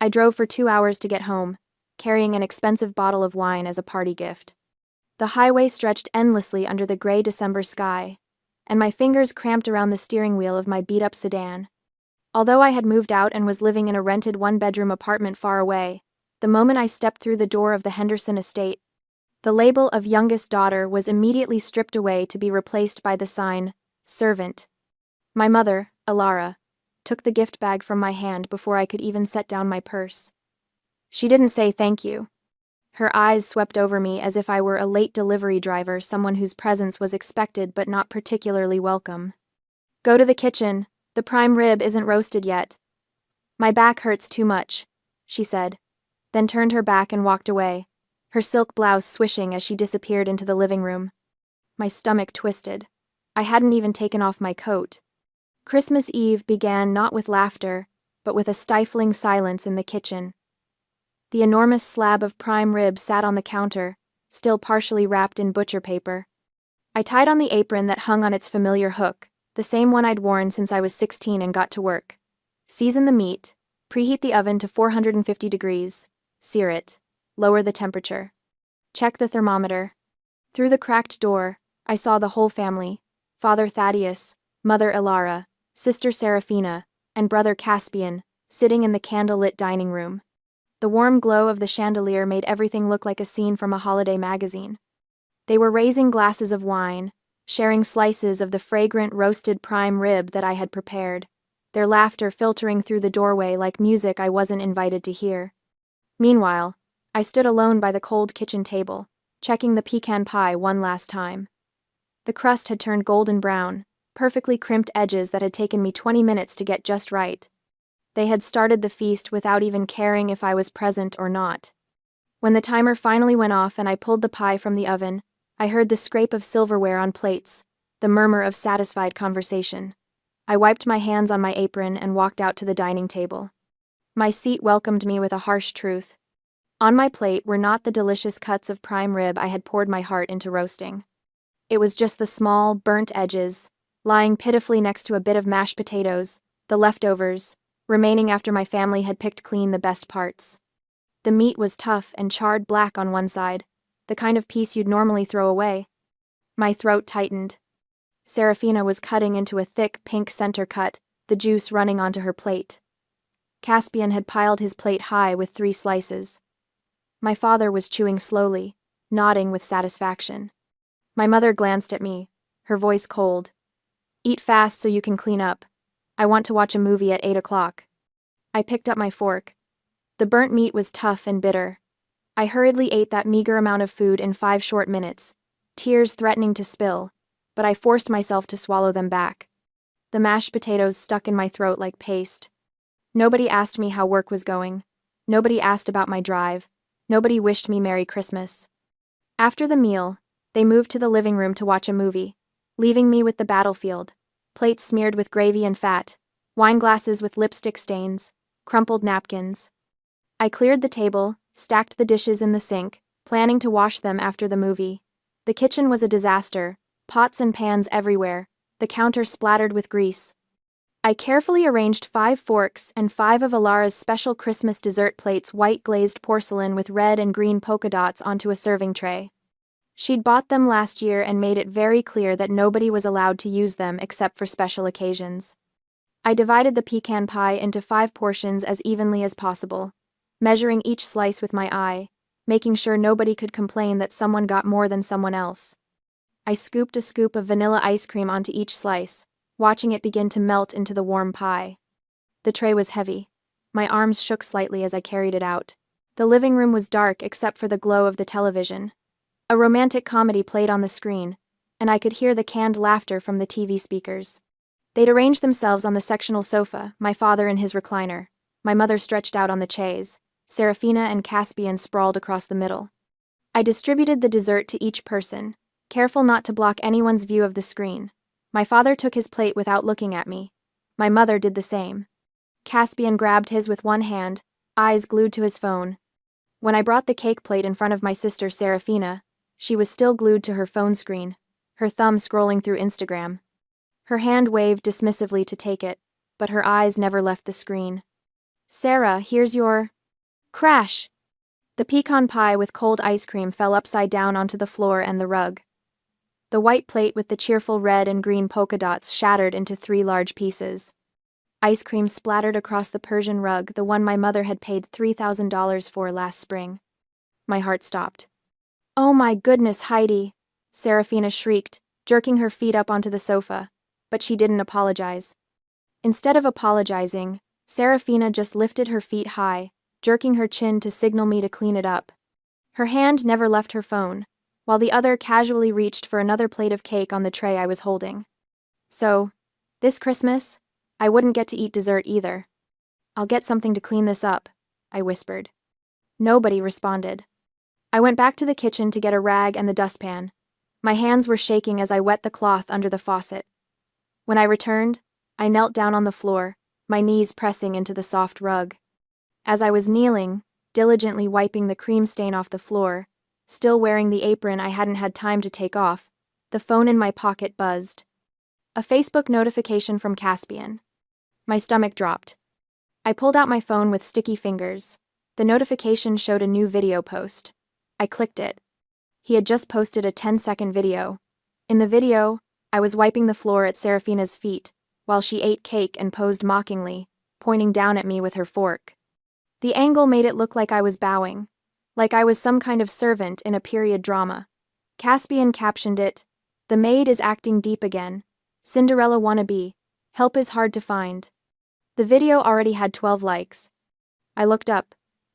I drove for 2 hours to get home, carrying an expensive bottle of wine as a party gift. The highway stretched endlessly under the gray December sky, and my fingers cramped around the steering wheel of my beat-up sedan. Although I had moved out and was living in a rented one-bedroom apartment far away, the moment I stepped through the door of the Henderson estate, the label of youngest daughter was immediately stripped away to be replaced by the sign, servant. My mother, Alara, took the gift bag from my hand before I could even set down my purse. She didn't say thank you. Her eyes swept over me as if I were a late delivery driver, someone whose presence was expected but not particularly welcome. Go to the kitchen, the prime rib isn't roasted yet. My back hurts too much, she said, then turned her back and walked away, her silk blouse swishing as she disappeared into the living room. My stomach twisted. I hadn't even taken off my coat. Christmas Eve began not with laughter, but with a stifling silence in the kitchen. The enormous slab of prime rib sat on the counter, still partially wrapped in butcher paper. I tied on the apron that hung on its familiar hook, the same one I'd worn since I was 16, and got to work. Season the meat, preheat the oven to 450 degrees, sear it, lower the temperature. Check the thermometer. Through the cracked door, I saw the whole family: Father Thaddeus, Mother Ilara, Sister Serafina, and Brother Caspian, sitting in the candlelit dining room. The warm glow of the chandelier made everything look like a scene from a holiday magazine. They were raising glasses of wine, sharing slices of the fragrant roasted prime rib that I had prepared, their laughter filtering through the doorway like music I wasn't invited to hear. Meanwhile, I stood alone by the cold kitchen table, checking the pecan pie one last time. The crust had turned golden brown, perfectly crimped edges that had taken me 20 minutes to get just right. They had started the feast without even caring if I was present or not. When the timer finally went off and I pulled the pie from the oven, I heard the scrape of silverware on plates, the murmur of satisfied conversation. I wiped my hands on my apron and walked out to the dining table. My seat welcomed me with a harsh truth. On my plate were not the delicious cuts of prime rib I had poured my heart into roasting. It was just the small, burnt edges, lying pitifully next to a bit of mashed potatoes, the leftovers, remaining after my family had picked clean the best parts. The meat was tough and charred black on one side, the kind of piece you'd normally throw away. My throat tightened. Serafina was cutting into a thick pink center cut, the juice running onto her plate. Caspian had piled his plate high with 3 slices. My father was chewing slowly, nodding with satisfaction. My mother glanced at me, her voice cold. Eat fast so you can clean up. I want to watch a movie at 8 o'clock. I picked up my fork. The burnt meat was tough and bitter. I hurriedly ate that meager amount of food in 5 short minutes, tears threatening to spill, but I forced myself to swallow them back. The mashed potatoes stuck in my throat like paste. Nobody asked me how work was going. Nobody asked about my drive. Nobody wished me Merry Christmas. After the meal, they moved to the living room to watch a movie, leaving me with the battlefield. Plates smeared with gravy and fat, wine glasses with lipstick stains, crumpled napkins. I cleared the table, stacked the dishes in the sink, planning to wash them after the movie. The kitchen was a disaster, pots and pans everywhere, the counter splattered with grease. I carefully arranged 5 forks and 5 of Alara's special Christmas dessert plates, white glazed porcelain with red and green polka dots, onto a serving tray. She'd bought them last year and made it very clear that nobody was allowed to use them except for special occasions. I divided the pecan pie into 5 portions as evenly as possible, measuring each slice with my eye, making sure nobody could complain that someone got more than someone else. I scooped a scoop of vanilla ice cream onto each slice, watching it begin to melt into the warm pie. The tray was heavy. My arms shook slightly as I carried it out. The living room was dark except for the glow of the television. A romantic comedy played on the screen, and I could hear the canned laughter from the TV speakers. They'd arranged themselves on the sectional sofa, my father in his recliner, my mother stretched out on the chaise, Serafina and Caspian sprawled across the middle. I distributed the dessert to each person, careful not to block anyone's view of the screen. My father took his plate without looking at me. My mother did the same. Caspian grabbed his with one hand, eyes glued to his phone. When I brought the cake plate in front of my sister Serafina, she was still glued to her phone screen, her thumb scrolling through Instagram. Her hand waved dismissively to take it, but her eyes never left the screen. Sarah, here's your... Crash! The pecan pie with cold ice cream fell upside down onto the floor and the rug. The white plate with the cheerful red and green polka dots shattered into 3 large pieces. Ice cream splattered across the Persian rug, the one my mother had paid $3,000 for last spring. My heart stopped. "Oh my goodness, Heidi!" Serafina shrieked, jerking her feet up onto the sofa, but she didn't apologize. Instead of apologizing, Serafina just lifted her feet high, jerking her chin to signal me to clean it up. Her hand never left her phone, while the other casually reached for another plate of cake on the tray I was holding. So, this Christmas, I wouldn't get to eat dessert either. "I'll get something to clean this up," I whispered. Nobody responded. I went back to the kitchen to get a rag and the dustpan. My hands were shaking as I wet the cloth under the faucet. When I returned, I knelt down on the floor, my knees pressing into the soft rug. As I was kneeling, diligently wiping the cream stain off the floor, still wearing the apron I hadn't had time to take off, the phone in my pocket buzzed. A Facebook notification from Caspian. My stomach dropped. I pulled out my phone with sticky fingers. The notification showed a new video post. I clicked it. He had just posted a 10-second video. In the video, I was wiping the floor at Serafina's feet, while she ate cake and posed mockingly, pointing down at me with her fork. The angle made it look like I was bowing, like I was some kind of servant in a period drama. Caspian captioned it, "The maid is acting deep again. Cinderella wannabe. Help is hard to find." The video already had 12 likes. I looked up.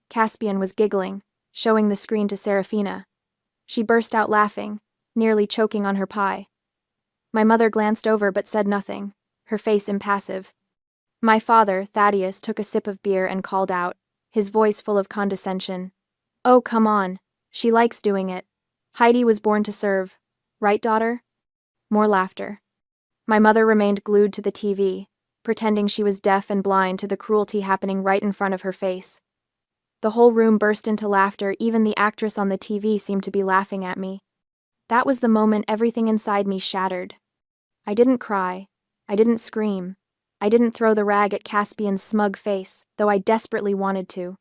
Caspian was giggling, showing the screen to Serafina. She burst out laughing, nearly choking on her pie. My mother glanced over but said nothing, her face impassive. My father, Thaddeus, took a sip of beer and called out, his voice full of condescension. "Oh, come on. She likes doing it. Heidi was born to serve. Right, daughter?" More laughter. My mother remained glued to the TV, pretending she was deaf and blind to the cruelty happening right in front of her face. The whole room burst into laughter, even the actress on the TV seemed to be laughing at me. That was the moment everything inside me shattered. I didn't cry. I didn't scream. I didn't throw the rag at Caspian's smug face, though I desperately wanted to.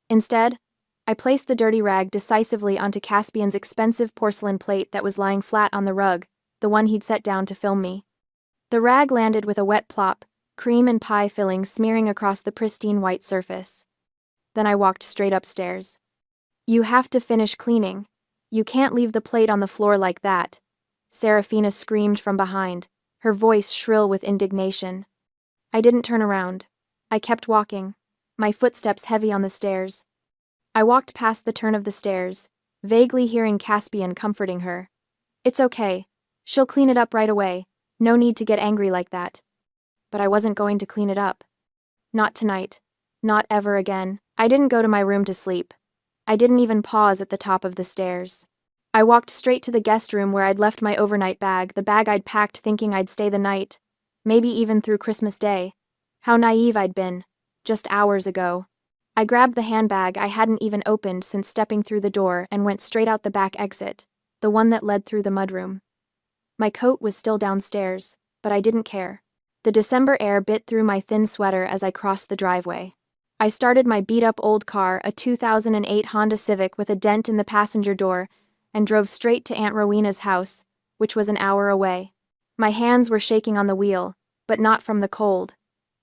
Instead, I placed the dirty rag decisively onto Caspian's expensive porcelain plate that was lying flat on the rug, the one he'd set down to film me. The rag landed with a wet plop, cream and pie filling smearing across the pristine white surface. Then I walked straight upstairs. "You have to finish cleaning. You can't leave the plate on the floor like that," Serafina screamed from behind, her voice shrill with indignation. I didn't turn around. I kept walking, my footsteps heavy on the stairs. I walked past the turn of the stairs, vaguely hearing Caspian comforting her. "It's okay. She'll clean it up right away. No need to get angry like that." But I wasn't going to clean it up. Not tonight. Not ever again. I didn't go to my room to sleep. I didn't even pause at the top of the stairs. I walked straight to the guest room where I'd left my overnight bag, the bag I'd packed thinking I'd stay the night, maybe even through Christmas Day. How naive I'd been, just hours ago. I grabbed the handbag I hadn't even opened since stepping through the door and went straight out the back exit, the one that led through the mudroom. My coat was still downstairs, but I didn't care. The December air bit through my thin sweater as I crossed the driveway. I started my beat-up old car, a 2008 Honda Civic with a dent in the passenger door, and drove straight to Aunt Rowena's house, which was an hour away. My hands were shaking on the wheel, but not from the cold.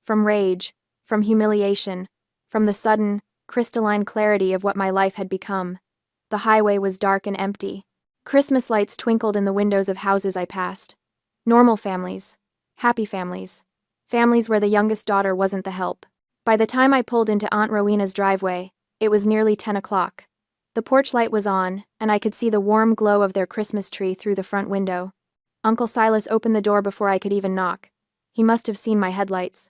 From rage, from humiliation, from the sudden, crystalline clarity of what my life had become. The highway was dark and empty. Christmas lights twinkled in the windows of houses I passed. Normal families. Happy families. Families where the youngest daughter wasn't the help. By the time I pulled into Aunt Rowena's driveway, it was nearly 10 o'clock. The porch light was on, and I could see the warm glow of their Christmas tree through the front window. Uncle Silas opened the door before I could even knock. He must have seen my headlights.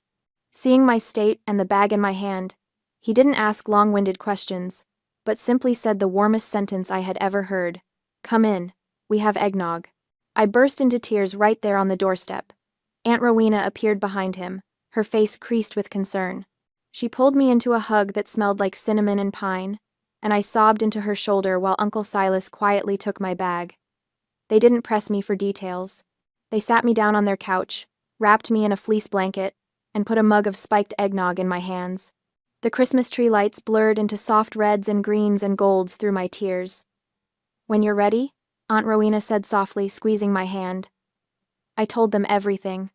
Seeing my state and the bag in my hand, he didn't ask long-winded questions, but simply said the warmest sentence I had ever heard. "Come in. We have eggnog." I burst into tears right there on the doorstep. Aunt Rowena appeared behind him, her face creased with concern. She pulled me into a hug that smelled like cinnamon and pine, and I sobbed into her shoulder while Uncle Silas quietly took my bag. They didn't press me for details. They sat me down on their couch, wrapped me in a fleece blanket, and put a mug of spiked eggnog in my hands. The Christmas tree lights blurred into soft reds and greens and golds through my tears. "When you're ready," Aunt Rowena said softly, squeezing my hand. I told them everything.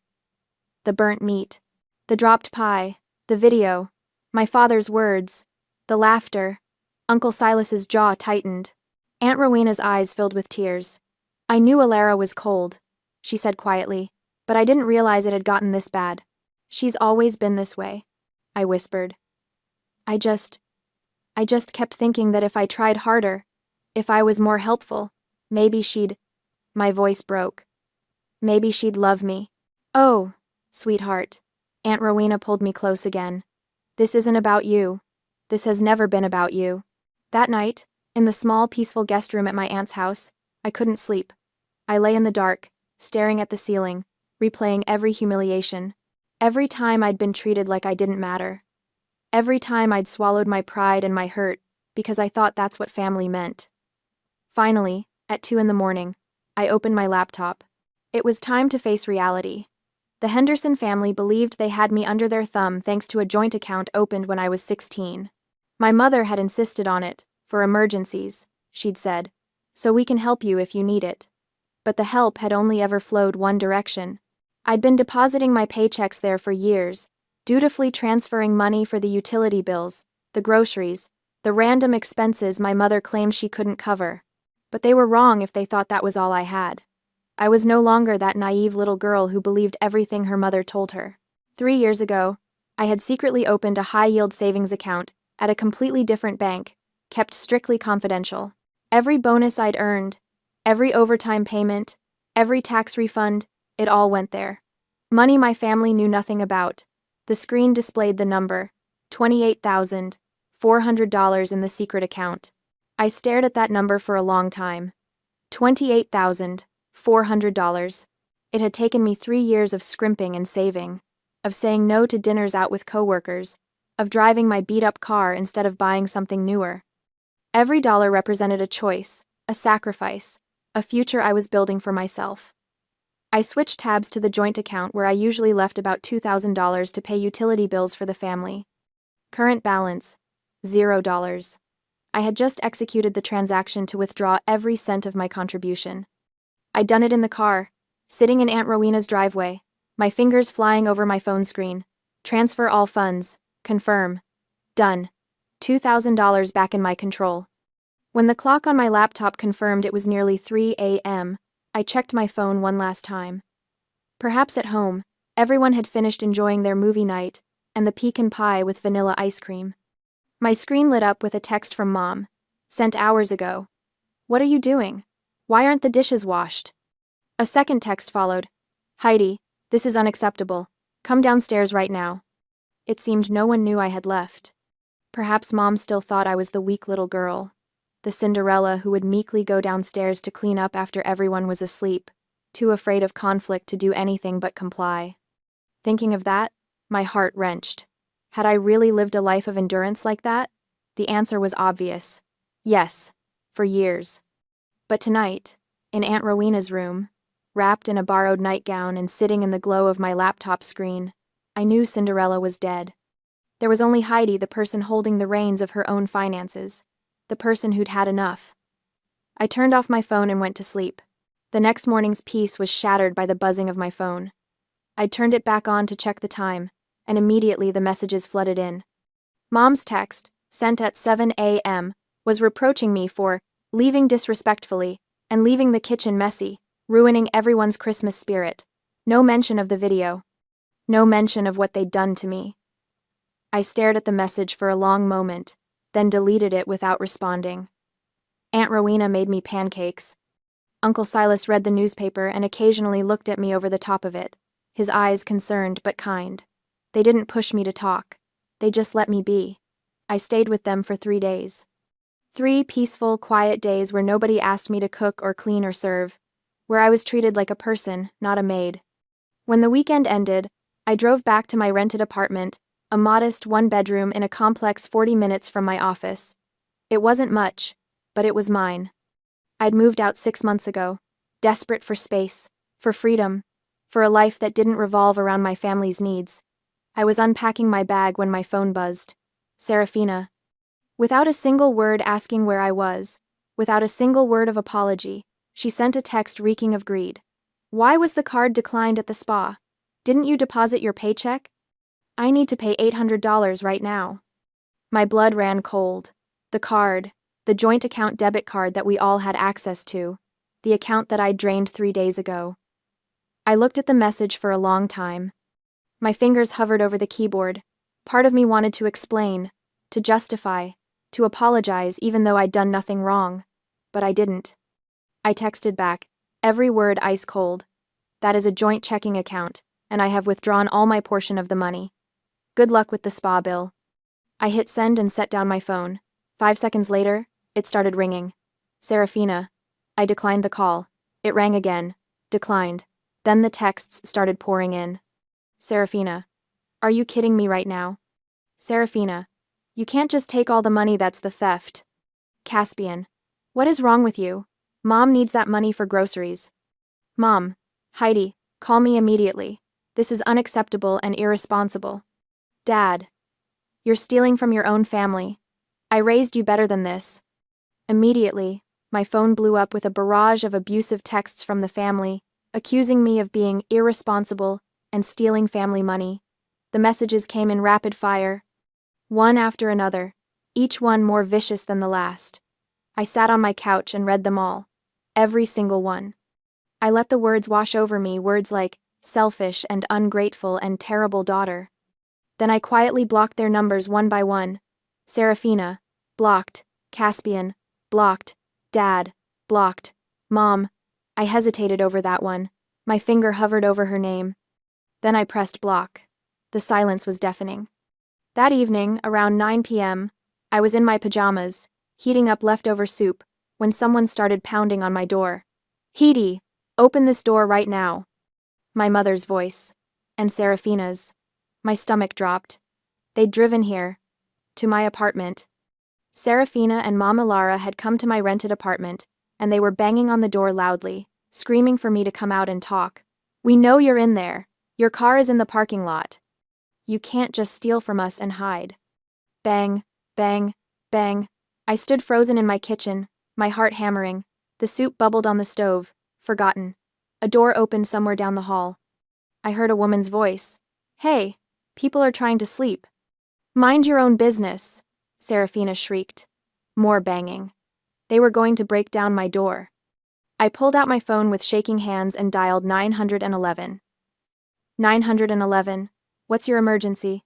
The burnt meat, the dropped pie, the video, my father's words, the laughter. Uncle Silas's jaw tightened. Aunt Rowena's eyes filled with tears. "I knew Alara was cold," she said quietly, "but I didn't realize it had gotten this bad." "She's always been this way," I whispered. I just kept thinking that if I tried harder, if I was more helpful, maybe she'd—" My voice broke. "Maybe she'd love me." "Oh, sweetheart." Aunt Rowena pulled me close again. "This isn't about you. This has never been about you." That night, in the small, peaceful guest room at my aunt's house, I couldn't sleep. I lay in the dark, staring at the ceiling, replaying every humiliation. Every time I'd been treated like I didn't matter. Every time I'd swallowed my pride and my hurt, because I thought that's what family meant. Finally, at 2 a.m, I opened my laptop. It was time to face reality. The Henderson family believed they had me under their thumb thanks to a joint account opened when I was 16. My mother had insisted on it, for emergencies, she'd said, "so we can help you if you need it." But the help had only ever flowed one direction. I'd been depositing my paychecks there for years, dutifully transferring money for the utility bills, the groceries, the random expenses my mother claimed she couldn't cover. But they were wrong if they thought that was all I had. I was no longer that naive little girl who believed everything her mother told her. 3 years ago, I had secretly opened a high-yield savings account at a completely different bank, kept strictly confidential. Every bonus I'd earned, every overtime payment, every tax refund, it all went there. Money my family knew nothing about. The screen displayed the number, $28,400 in the secret account. I stared at that number for a long time. $28,400. It had taken me 3 years of scrimping and saving, of saying no to dinners out with coworkers, of driving my beat-up car instead of buying something newer. Every dollar represented a choice, a sacrifice, a future I was building for myself. I switched tabs to the joint account where I usually left about $2,000 to pay utility bills for the family. Current balance, $0. I had just executed the transaction to withdraw every cent of my contribution. I'd done it in the car, sitting in Aunt Rowena's driveway, my fingers flying over my phone screen. Transfer all funds. Confirm. Done. $2,000 back in my control. When the clock on my laptop confirmed it was nearly 3 a.m., I checked my phone one last time. Perhaps at home, everyone had finished enjoying their movie night and the pecan pie with vanilla ice cream. My screen lit up with a text from Mom, sent hours ago. "What are you doing? Why aren't the dishes washed?" A second text followed. "Heidi, this is unacceptable. Come downstairs right now." It seemed no one knew I had left. Perhaps Mom still thought I was the weak little girl, the Cinderella who would meekly go downstairs to clean up after everyone was asleep, too afraid of conflict to do anything but comply. Thinking of that, my heart wrenched. Had I really lived a life of endurance like that? The answer was obvious. Yes, for years. But tonight, in Aunt Rowena's room, wrapped in a borrowed nightgown and sitting in the glow of my laptop screen, I knew Cinderella was dead. There was only Heidi, the person holding the reins of her own finances, the person who'd had enough. I turned off my phone and went to sleep. The next morning's peace was shattered by the buzzing of my phone. I turned it back on to check the time, and immediately the messages flooded in. Mom's text, sent at 7 a.m., was reproaching me for leaving disrespectfully and leaving the kitchen messy, ruining everyone's Christmas spirit. No mention of the video. No mention of what they'd done to me. I stared at the message for a long moment, then deleted it without responding. Aunt Rowena made me pancakes. Uncle Silas read the newspaper and occasionally looked at me over the top of it, his eyes concerned but kind. They didn't push me to talk. They just let me be. I stayed with them for 3 days. 3 peaceful, quiet days where nobody asked me to cook or clean or serve, where I was treated like a person, not a maid. When the weekend ended, I drove back to my rented apartment, a modest 1-bedroom in a complex 40 minutes from my office. It wasn't much, but it was mine. I'd moved out 6 months ago, desperate for space, for freedom, for a life that didn't revolve around my family's needs. I was unpacking my bag when my phone buzzed. Serafina. Without a single word asking where I was, without a single word of apology, she sent a text reeking of greed. Why was the card declined at the spa? Didn't you deposit your paycheck? I need to pay $800 right now. My blood ran cold. The card, the joint account debit card that we all had access to, the account that I drained 3 days ago. I looked at the message for a long time. My fingers hovered over the keyboard. Part of me wanted to explain, to justify, to apologize even though I'd done nothing wrong. But I didn't. I texted back, every word ice cold. That is a joint checking account, and I have withdrawn all my portion of the money. Good luck with the spa bill. I hit send and set down my phone. 5 seconds later, it started ringing. Serafina. I declined the call. It rang again. Declined. Then the texts started pouring in. Serafina. Are you kidding me right now? Serafina. You can't just take all the money, that's the theft. Caspian. What is wrong with you? Mom needs that money for groceries. Mom. Heidi, call me immediately. This is unacceptable and irresponsible. Dad. You're stealing from your own family. I raised you better than this. Immediately, my phone blew up with a barrage of abusive texts from the family, accusing me of being irresponsible and stealing family money. The messages came in rapid fire, one after another, each one more vicious than the last. I sat on my couch and read them all, every single one. I let the words wash over me, words like selfish and ungrateful and terrible daughter. Then I quietly blocked their numbers one by one. Serafina, blocked. Caspian, blocked. Dad, blocked. Mom. I hesitated over that one. My finger hovered over her name. Then I pressed block. The silence was deafening. That evening, around 9 p.m., I was in my pajamas, heating up leftover soup, when someone started pounding on my door. Heidi, open this door right now. My mother's voice. And Serafina's. My stomach dropped. They'd driven here. To my apartment. Serafina and Mama Lara had come to my rented apartment, and they were banging on the door loudly, screaming for me to come out and talk. We know you're in there. Your car is in the parking lot. You can't just steal from us and hide. Bang, bang, bang. I stood frozen in my kitchen, my heart hammering. The soup bubbled on the stove, forgotten. A door opened somewhere down the hall. I heard a woman's voice. Hey, people are trying to sleep. Mind your own business, Serafina shrieked. More banging. They were going to break down my door. I pulled out my phone with shaking hands and dialed 911. 911, what's your emergency?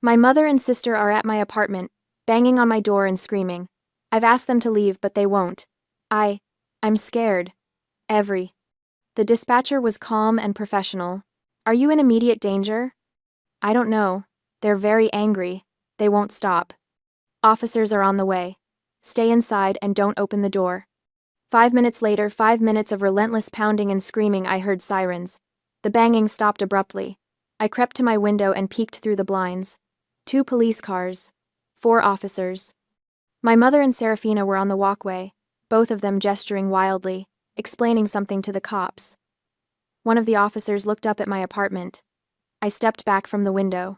My mother and sister are at my apartment, banging on my door and screaming. I've asked them to leave, but they won't. I'm scared. The dispatcher was calm and professional. Are you in immediate danger? I don't know. They're very angry. They won't stop. Officers are on the way. Stay inside and don't open the door. 5 minutes later, 5 minutes of relentless pounding and screaming. I heard sirens. The banging stopped abruptly. I crept to my window and peeked through the blinds. 2 police cars. 4 officers. My mother and Serafina were on the walkway, both of them gesturing wildly, explaining something to the cops. One of the officers looked up at my apartment. I stepped back from the window.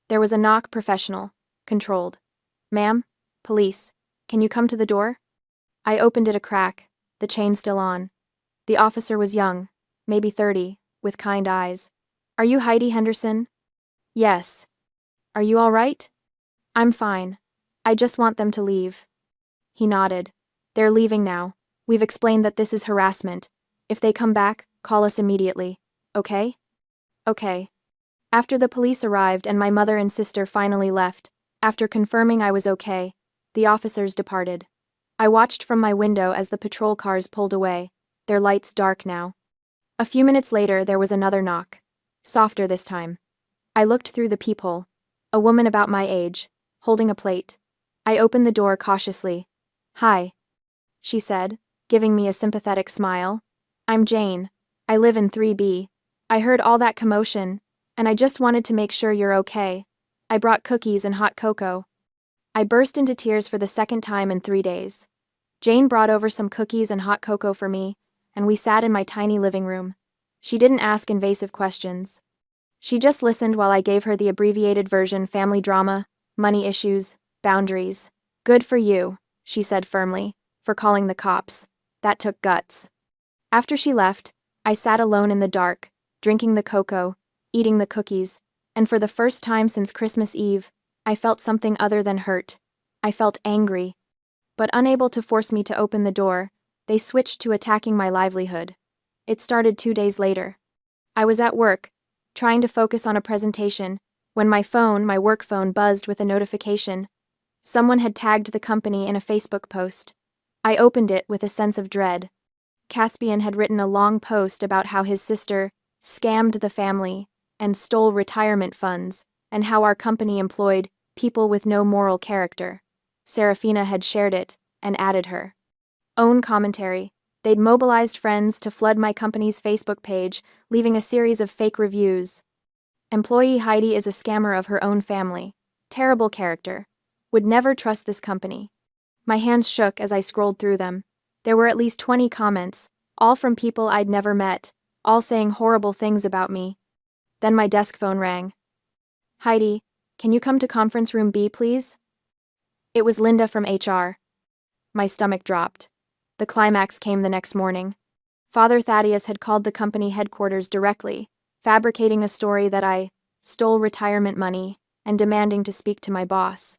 There was a knock, professional, controlled. Ma'am? Police. Can you come to the door? I opened it a crack, the chain still on. The officer was young, maybe 30, with kind eyes. Are you Heidi Henderson? Yes. Are you all right? I'm fine. I just want them to leave. He nodded. They're leaving now. We've explained that this is harassment. If they come back, call us immediately. Okay? Okay. After the police arrived and my mother and sister finally left, after confirming I was okay, the officers departed. I watched from my window as the patrol cars pulled away, their lights dark now. A few minutes later, there was another knock. Softer this time. I looked through the peephole. A woman about my age, holding a plate. I opened the door cautiously. Hi, she said, giving me a sympathetic smile. I'm Jane. I live in 3B. I heard all that commotion, and I just wanted to make sure you're okay. I brought cookies and hot cocoa. I burst into tears for the second time in 3 days. Jane brought over some cookies and hot cocoa for me, and we sat in my tiny living room. She didn't ask invasive questions. She just listened while I gave her the abbreviated version family drama, Money issues, boundaries. Good for you, she said firmly, for calling the cops. That took guts. After she left, I sat alone in the dark, drinking the cocoa, eating the cookies, and for the first time since Christmas Eve, I felt something other than hurt. I felt angry. But unable to force me to open the door, they switched to attacking my livelihood. It started 2 days later. I was at work, trying to focus on a presentation, when my work phone, buzzed with a notification. Someone had tagged the company in a Facebook post. I opened it with a sense of dread. Caspian had written a long post about how his sister scammed the family and stole retirement funds, and how our company employed people with no moral character. Serafina had shared it and added her own commentary. They'd mobilized friends to flood my company's Facebook page, leaving a series of fake reviews. Employee Heidi is a scammer of her own family. Terrible character. Would never trust this company. My hands shook as I scrolled through them. There were at least 20 comments, all from people I'd never met, all saying horrible things about me. Then my desk phone rang. Heidi, can you come to conference room B, please? It was Linda from HR. My stomach dropped. The climax came the next morning. Father Thaddeus had called the company headquarters directly, fabricating a story that I stole retirement money and demanding to speak to my boss.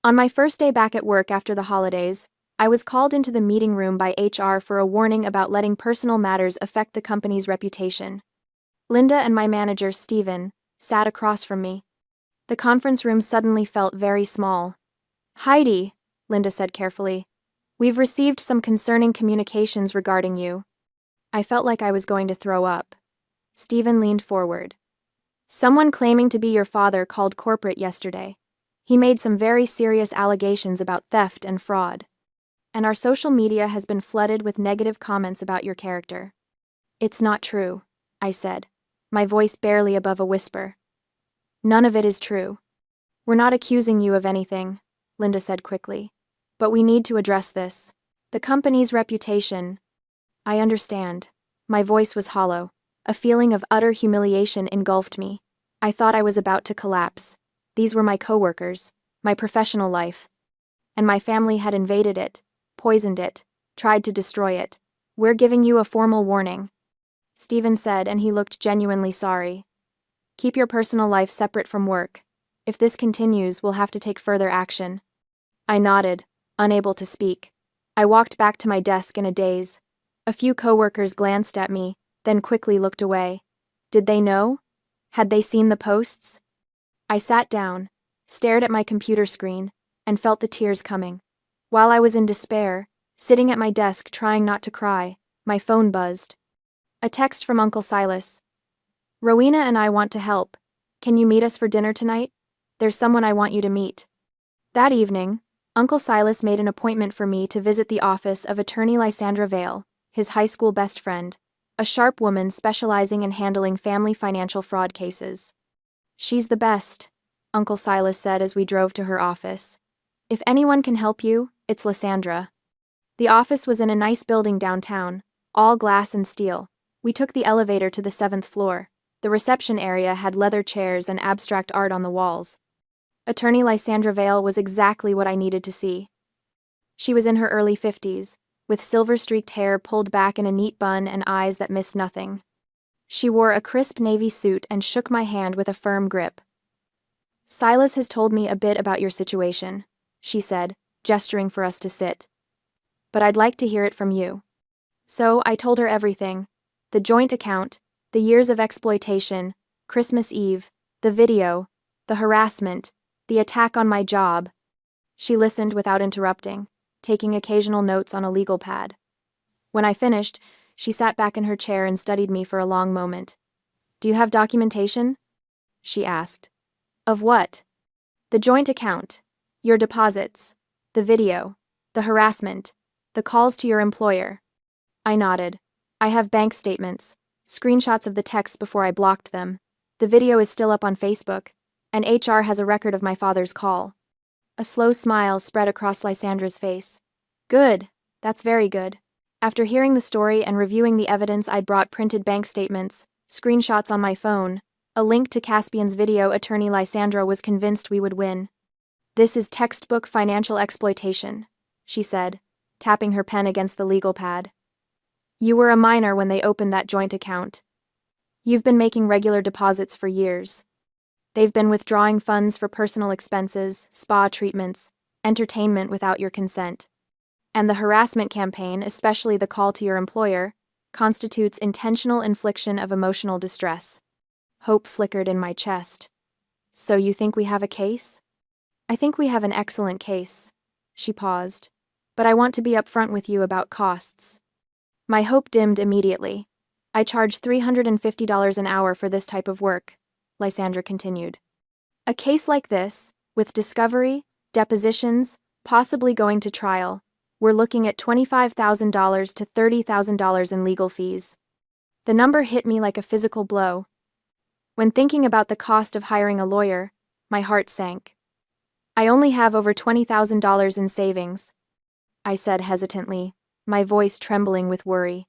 On my first day back at work after the holidays, I was called into the meeting room by HR for a warning about letting personal matters affect the company's reputation. Linda and my manager, Stephen, sat across from me. The conference room suddenly felt very small. Heidi, Linda said carefully, we've received some concerning communications regarding you. I felt like I was going to throw up. Stephen leaned forward. Someone claiming to be your father called corporate yesterday. He made some very serious allegations about theft and fraud. And our social media has been flooded with negative comments about your character. It's not true, I said, my voice barely above a whisper. None of it is true. We're not accusing you of anything, Linda said quickly. But we need to address this. The company's reputation. I understand. My voice was hollow. A feeling of utter humiliation engulfed me. I thought I was about to collapse. These were my coworkers, my professional life. And my family had invaded it, poisoned it, tried to destroy it. We're giving you a formal warning, Stephen said, and he looked genuinely sorry. Keep your personal life separate from work. If this continues, we'll have to take further action. I nodded, unable to speak. I walked back to my desk in a daze. A few coworkers glanced at me, then quickly looked away. Did they know? Had they seen the posts? I sat down, stared at my computer screen, and felt the tears coming. While I was in despair, sitting at my desk trying not to cry, my phone buzzed. A text from Uncle Silas. Rowena and I want to help. Can you meet us for dinner tonight? There's someone I want you to meet. That evening, Uncle Silas made an appointment for me to visit the office of attorney Lysandra Vale, his high school best friend, a sharp woman specializing in handling family financial fraud cases. She's the best, Uncle Silas said as we drove to her office. If anyone can help you, it's Lysandra. The office was in a nice building downtown, all glass and steel. We took the elevator to the 7th floor. The reception area had leather chairs and abstract art on the walls. Attorney Lysandra Vale was exactly what I needed to see. She was in her early 50s, with silver-streaked hair pulled back in a neat bun and eyes that missed nothing. She wore a crisp navy suit and shook my hand with a firm grip. Silas has told me a bit about your situation, she said, gesturing for us to sit. But I'd like to hear it from you. So I told her everything. The joint account, the years of exploitation, Christmas Eve, the video, the harassment, the attack on my job. She listened without interrupting, taking occasional notes on a legal pad. When I finished, she sat back in her chair and studied me for a long moment. Do you have documentation? She asked. Of what? The joint account, your deposits, the video, the harassment, the calls to your employer. I nodded. I have bank statements, screenshots of the texts before I blocked them. The video is still up on Facebook, and HR has a record of my father's call. A slow smile spread across Lysandra's face. Good. That's very good. After hearing the story and reviewing the evidence, I'd brought printed bank statements, screenshots on my phone, a link to Caspian's video. Attorney Lysandra was convinced we would win. This is textbook financial exploitation, she said, tapping her pen against the legal pad. You were a minor when they opened that joint account. You've been making regular deposits for years. They've been withdrawing funds for personal expenses, spa treatments, entertainment without your consent. And the harassment campaign, especially the call to your employer, constitutes intentional infliction of emotional distress. Hope flickered in my chest. So you think we have a case? I think we have an excellent case. She paused. But I want to be upfront with you about costs. My hope dimmed immediately. I charge $350 an hour for this type of work, Lysandra continued. A case like this, with discovery, depositions, possibly going to trial, we're looking at $25,000 to $30,000 in legal fees. The number hit me like a physical blow. When thinking about the cost of hiring a lawyer, my heart sank. I only have over $20,000 in savings, I said hesitantly, my voice trembling with worry.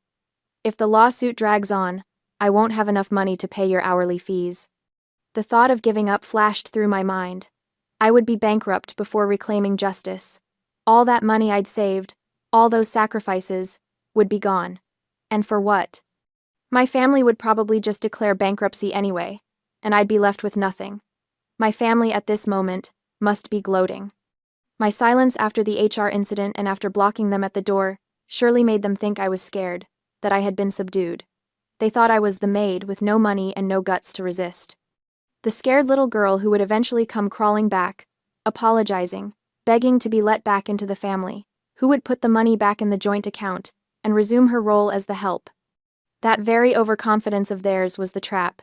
If the lawsuit drags on, I won't have enough money to pay your hourly fees. The thought of giving up flashed through my mind. I would be bankrupt before reclaiming justice. All that money I'd saved, all those sacrifices, would be gone. And for what? My family would probably just declare bankruptcy anyway, and I'd be left with nothing. My family at this moment must be gloating. My silence after the HR incident and after blocking them at the door surely made them think I was scared, that I had been subdued. They thought I was the maid with no money and no guts to resist. The scared little girl who would eventually come crawling back, apologizing, begging to be let back into the family, who would put the money back in the joint account and resume her role as the help. That very overconfidence of theirs was the trap.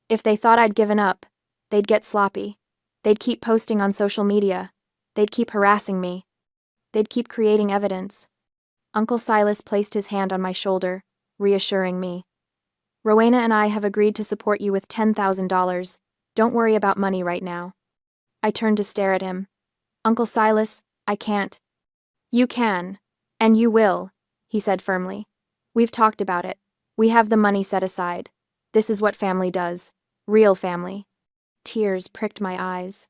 If they thought I'd given up, they'd get sloppy. They'd keep posting on social media. They'd keep harassing me. They'd keep creating evidence. Uncle Silas placed his hand on my shoulder, reassuring me. Rowena and I have agreed to support you with $10,000. Don't worry about money right now. I turned to stare at him. Uncle Silas, I can't. You can. And you will, he said firmly. We've talked about it. We have the money set aside. This is what family does. Real family. Tears pricked my eyes.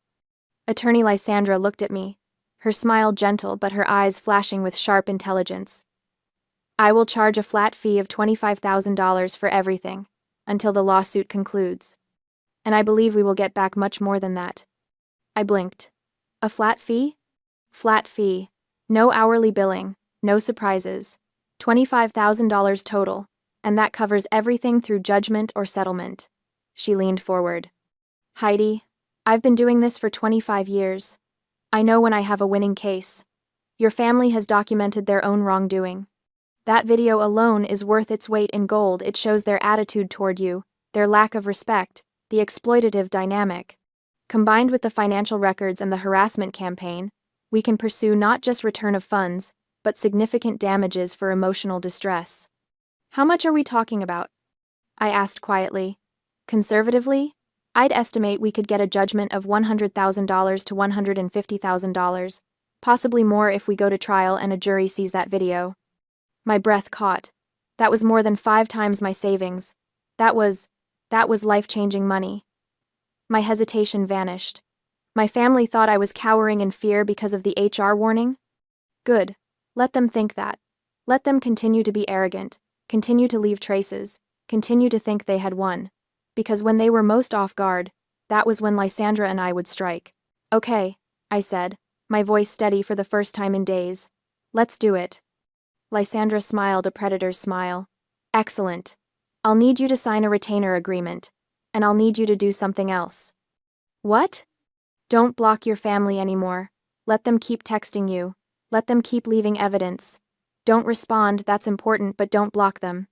Attorney Lysandra looked at me, her smile gentle but her eyes flashing with sharp intelligence. I will charge a flat fee of $25,000 for everything, until the lawsuit concludes. And I believe we will get back much more than that. I blinked. A flat fee? Flat fee. No hourly billing, no surprises. $25,000 total, and that covers everything through judgment or settlement. She leaned forward. Heidi, I've been doing this for 25 years. I know when I have a winning case. Your family has documented their own wrongdoing. That video alone is worth its weight in gold. It shows their attitude toward you, their lack of respect, the exploitative dynamic. Combined with the financial records and the harassment campaign, we can pursue not just return of funds, but significant damages for emotional distress. How much are we talking about? I asked quietly. Conservatively, I'd estimate we could get a judgment of $100,000 to $150,000, possibly more if we go to trial and a jury sees that video. My breath caught. That was more than 5 times my savings. That was life-changing money. My hesitation vanished. My family thought I was cowering in fear because of the HR warning? Good. Let them think that. Let them continue to be arrogant, continue to leave traces, continue to think they had won. Because when they were most off guard, that was when Lysandra and I would strike. Okay, I said, my voice steady for the first time in days. Let's do it. Lysandra smiled a predator's smile. Excellent. I'll need you to sign a retainer agreement, and I'll need you to do something else. What? Don't block your family anymore. Let them keep texting you. Let them keep leaving evidence. Don't respond, that's important, but don't block them.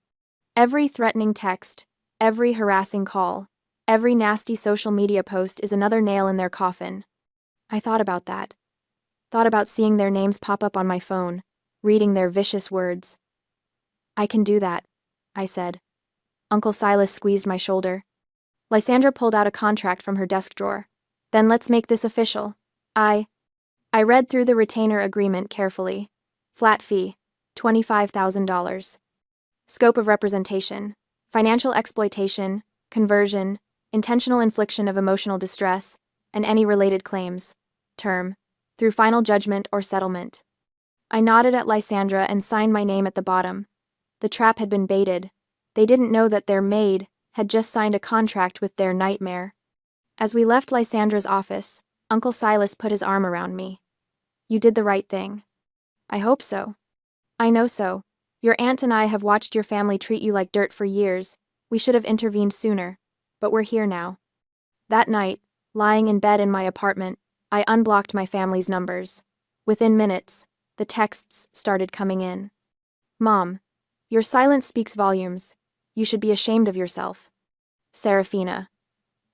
Every threatening text, every harassing call, every nasty social media post is another nail in their coffin. I thought about that. Thought about seeing their names pop up on my phone, reading their vicious words. I can do that, I said. Uncle Silas squeezed my shoulder. Lysandra pulled out a contract from her desk drawer. Then let's make this official. I read through the retainer agreement carefully. Flat fee, $25,000. Scope of representation, financial exploitation, conversion, intentional infliction of emotional distress, and any related claims. term, through final judgment or settlement. I nodded at Lysandra and signed my name at the bottom. The trap had been baited. They didn't know that their maid had just signed a contract with their nightmare. As we left Lysandra's office, Uncle Silas put his arm around me. You did the right thing. I hope so. I know so. Your aunt and I have watched your family treat you like dirt for years. We should have intervened sooner. But we're here now. That night, lying in bed in my apartment, I unblocked my family's numbers. Within minutes, the texts started coming in. Mom, your silence speaks volumes. You should be ashamed of yourself. Serafina,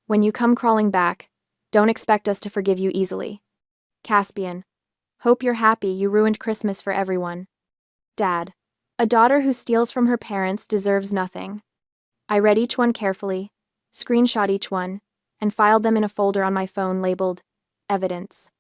when you come crawling back, don't expect us to forgive you easily. Caspian, hope you're happy you ruined Christmas for everyone. Dad, a daughter who steals from her parents deserves nothing. I read each one carefully, screenshot each one, and filed them in a folder on my phone labeled Evidence.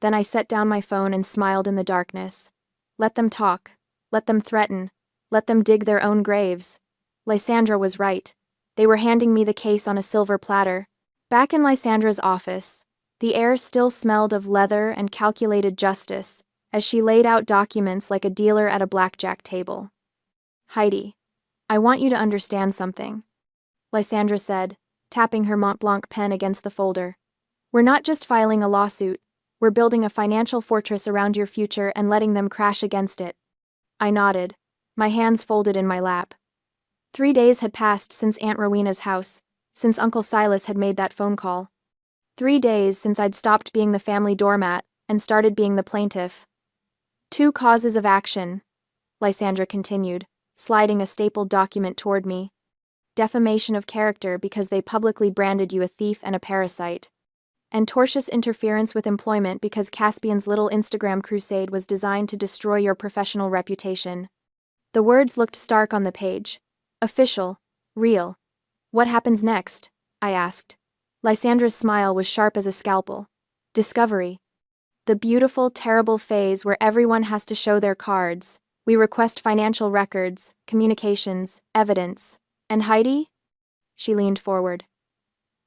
Then I set down my phone and smiled in the darkness. Let them talk. Let them threaten. Let them dig their own graves. Lysandra was right. They were handing me the case on a silver platter. Back in Lysandra's office, the air still smelled of leather and calculated justice as she laid out documents like a dealer at a blackjack table. Heidi, I want you to understand something, Lysandra said, tapping her Mont Blanc pen against the folder. We're not just filing a lawsuit, we're building a financial fortress around your future and letting them crash against it. I nodded, my hands folded in my lap. 3 days had passed since Aunt Rowena's house, since Uncle Silas had made that phone call. 3 days since I'd stopped being the family doormat and started being the plaintiff. 2 causes of action, Lysandra continued, sliding a stapled document toward me. Defamation of character because they publicly branded you a thief and a parasite. And tortious interference with employment because Caspian's little Instagram crusade was designed to destroy your professional reputation. The words looked stark on the page. Official. Real. What happens next? I asked. Lysandra's smile was sharp as a scalpel. Discovery. The beautiful, terrible phase where everyone has to show their cards. We request financial records, communications, evidence. And Heidi? She leaned forward.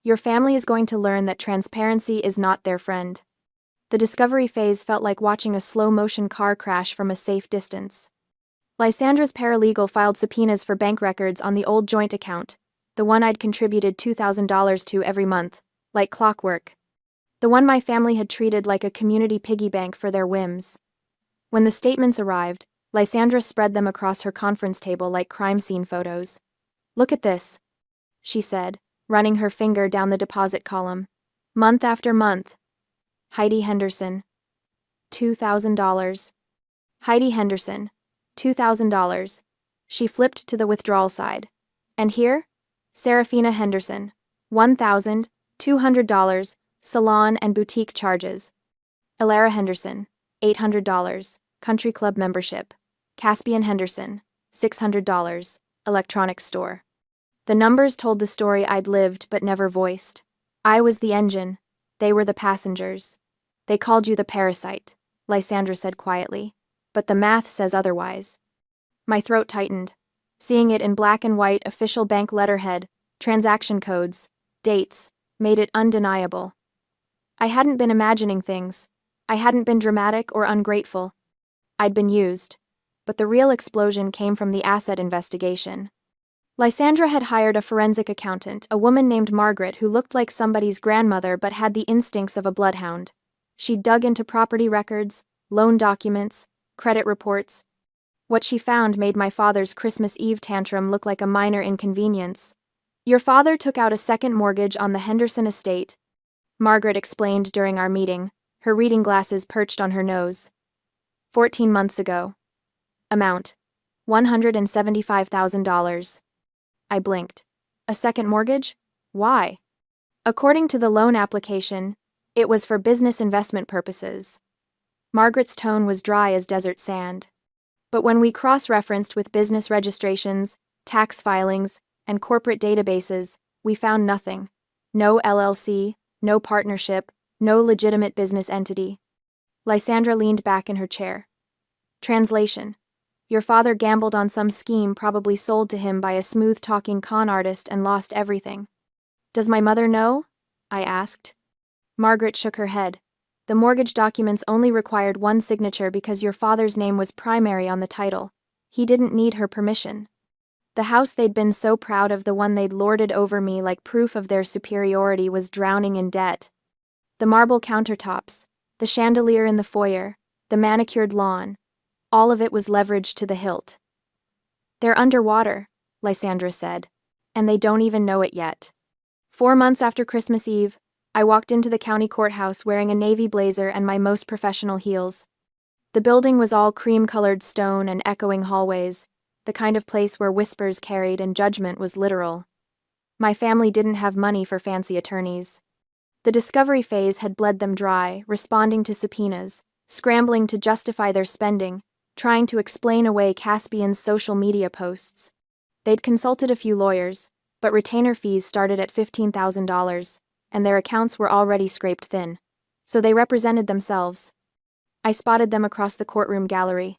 Your family is going to learn that transparency is not their friend. The discovery phase felt like watching a slow-motion car crash from a safe distance. Lysandra's paralegal filed subpoenas for bank records on the old joint account, the one I'd contributed $2,000 to every month, like clockwork. The one my family had treated like a community piggy bank for their whims. When the statements arrived, Lysandra spread them across her conference table like crime scene photos. Look at this, she said, running her finger down the deposit column. Month after month. Heidi Henderson. $2,000. Heidi Henderson. $2,000. She flipped to the withdrawal side. And here? Serafina Henderson. $1,200. Salon and boutique charges. Elara Henderson. $800. Country club membership. Caspian Henderson. $600. Electronics store. The numbers told the story I'd lived but never voiced. I was the engine. They were the passengers. They called you the parasite, Lysandra said quietly. But the math says otherwise. My throat tightened. Seeing it in black and white official bank letterhead, transaction codes, dates, made it undeniable. I hadn't been imagining things. I hadn't been dramatic or ungrateful. I'd been used. But the real explosion came from the asset investigation. Lysandra had hired a forensic accountant, a woman named Margaret who looked like somebody's grandmother but had the instincts of a bloodhound. She dug into property records, loan documents, credit reports. What she found made my father's Christmas Eve tantrum look like a minor inconvenience. Your father took out a second mortgage on the Henderson estate, Margaret explained during our meeting, her reading glasses perched on her nose. 14 months ago. Amount: $175,000. I blinked. A second mortgage? Why? According to the loan application, it was for business investment purposes. Margaret's tone was dry as desert sand. But when we cross-referenced with business registrations, tax filings, and corporate databases, we found nothing. No LLC, no partnership, no legitimate business entity. Lysandra leaned back in her chair. Translation: your father gambled on some scheme probably sold to him by a smooth-talking con artist and lost everything. Does my mother know? I asked. Margaret shook her head. The mortgage documents only required one signature because your father's name was primary on the title. He didn't need her permission. The house they'd been so proud of, the one they'd lorded over me like proof of their superiority, was drowning in debt. The marble countertops, the chandelier in the foyer, the manicured lawn, all of it was leveraged to the hilt. "They're underwater," Lysandra said, "and they don't even know it yet." 4 months after Christmas Eve, I walked into the county courthouse wearing a navy blazer and my most professional heels. The building was all cream-colored stone and echoing hallways, the kind of place where whispers carried and judgment was literal. My family didn't have money for fancy attorneys. The discovery phase had bled them dry, responding to subpoenas, scrambling to justify their spending, trying to explain away Caspian's social media posts. They'd consulted a few lawyers, but retainer fees started at $15,000, and their accounts were already scraped thin. So they represented themselves. I spotted them across the courtroom gallery.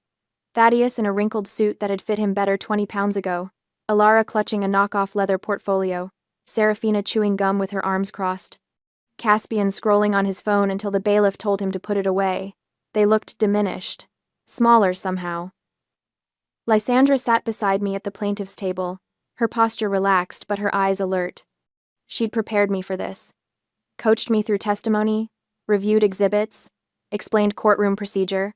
Thaddeus in a wrinkled suit that had fit him better 20 pounds ago, Alara clutching a knockoff leather portfolio, Serafina chewing gum with her arms crossed, Caspian scrolling on his phone until the bailiff told him to put it away. They looked diminished, smaller somehow. Lysandra sat beside me at the plaintiff's table, her posture relaxed but her eyes alert. She'd prepared me for this. Coached me through testimony, reviewed exhibits, explained courtroom procedure.